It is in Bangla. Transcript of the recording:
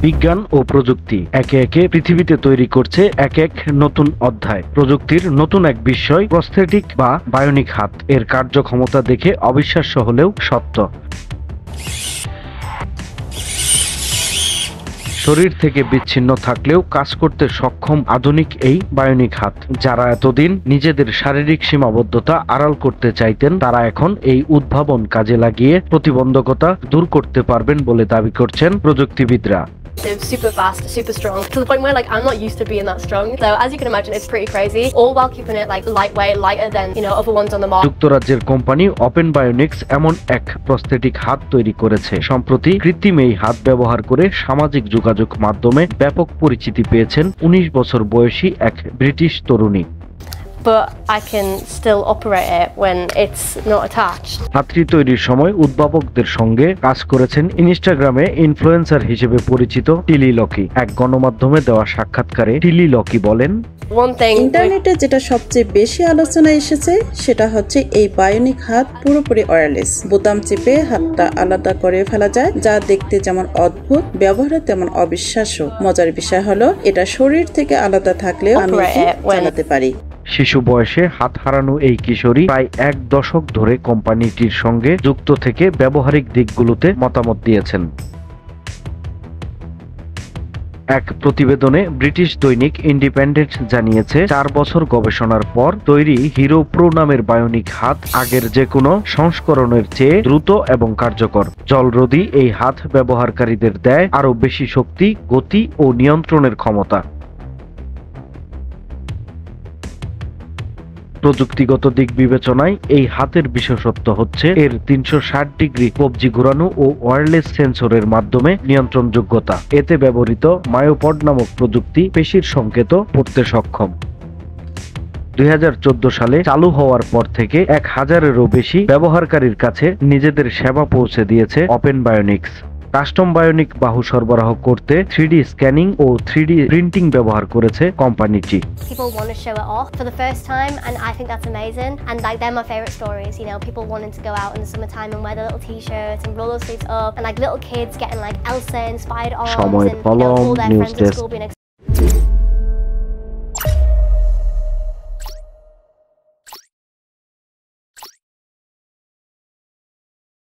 বিজ্ঞান ও প্রযুক্তি একে একে পৃথিবীতে তৈরি করছে এক এক নতুন অধ্যায়। প্রযুক্তির নতুন এক বিষয় প্রস্থেটিক বা বায়োনিক হাত। এর কার্যক্ষমতা দেখে অবিশ্বাস্য হলেও সত্য। শরীর থেকে বিচ্ছিন্ন থাকলেও কাজ করতে সক্ষম আধুনিক এই বায়োনিক হাত। যারা এতদিন নিজেদের শারীরিক সীমাবদ্ধতা আড়াল করতে চাইতেন, তারা এখন এই উদ্ভাবন কাজে লাগিয়ে প্রতিবন্ধকতা দূর করতে পারবেন বলে দাবি করছেন প্রযুক্তিবিদরা। They're super fast, super strong, to the point where I'm not used to being that strong. So as you can imagine, it's pretty crazy, all while keeping it lightweight, lighter than other ones on the market. যুক্তরাজ্যের কোম্পানি ওপেন বায়োনিক্স এমন এক প্রস্থেটিক হাত তৈরি করেছে। সম্প্রতি কৃত্রিম এই হাত ব্যবহার করে সামাজিক যোগাযোগ মাধ্যমে ব্যাপক পরিচিতি পেয়েছেন 19 বছর বয়সী এক ব্রিটিশ তরুণী। But I can still operate it when it's not attached. হাতটি তৈরির সময় উদ্ভাবকদের সঙ্গে কাজ করেছেন ইনস্টাগ্রামে ইনফ্লুয়েন্সার হিসেবে পরিচিত টিলি লকি। এক গণমাধ্যমে দেওয়া সাক্ষাৎকারে টিলি লকি বলেন, ইন্টারনেটে যেটা সবচেয়ে বেশি আলোচনায় এসেছে সেটা হচ্ছে এই বায়োনিক হাত পুরোপুরি ওয়্যারলেস। বোতাম চেপে হাতটা আলাদা করে ফেলা যায়, যা দেখতে যেমন অদ্ভুত, ব্যবহারে তেমন অবিশ্বাস্য। মজার বিষয় হলো এটা শরীর থেকে আলাদা থাকলেও আমি চালাতে পারি। শিশু বয়সে হাত হারানো এই কিশোরী প্রায় 1 দশক ধরে কোম্পানিটির সঙ্গে যুক্ত থেকে ব্যবহারিক দিকগুলোতে মতামত দিয়েছেন। এক প্রতিবেদনে ব্রিটিশ দৈনিক ইন্ডিপেন্ডেন্ট জানিয়েছে, 4 বছর গবেষণার পর তৈরি হিরো প্রো নামের বায়োনিক হাত আগের যে কোনো সংস্করণের চেয়ে দ্রুত এবং কার্যকর। জলরোধী এই হাত ব্যবহারকারীদের দেয় আরও বেশি শক্তি, গতি ও নিয়ন্ত্রণের ক্ষমতা। প্রযুক্তিগত দিক বিবেচনায় এই হাতের বিশেষত্ব হচ্ছে এর 360 ডিগ্রি কবজি ঘোরানো ও ওয়্যারলেস সেন্সরের মাধ্যমে নিয়ন্ত্রণযোগ্যতা। এতে ব্যবহৃত মায়োপড নামক প্রযুক্তি পেশির সংকেত পড়তে সক্ষম। 2014 সালে চালু হওয়ার পর থেকে 1000-এরও বেশি ব্যবহারকারীর কাছে নিজেদের সেবা পৌঁছে দিয়েছে ওপেন বায়োনিক্স। কাস্টম বায়োনিক বাহু সরবরাহ করতে 3D স্ক্যানিং ও 3D প্রিন্টিং ব্যবহার করেছে কোম্পানিটি। People want to show it off for the first time, and I think that's amazing. And they're my favorite stories. People wanting to go out in the summertime and wear the little t-shirts and roll their sleeves up, and little kids getting Elsa inspired arms, সময়ের and কলম, all their news friends at desk. school being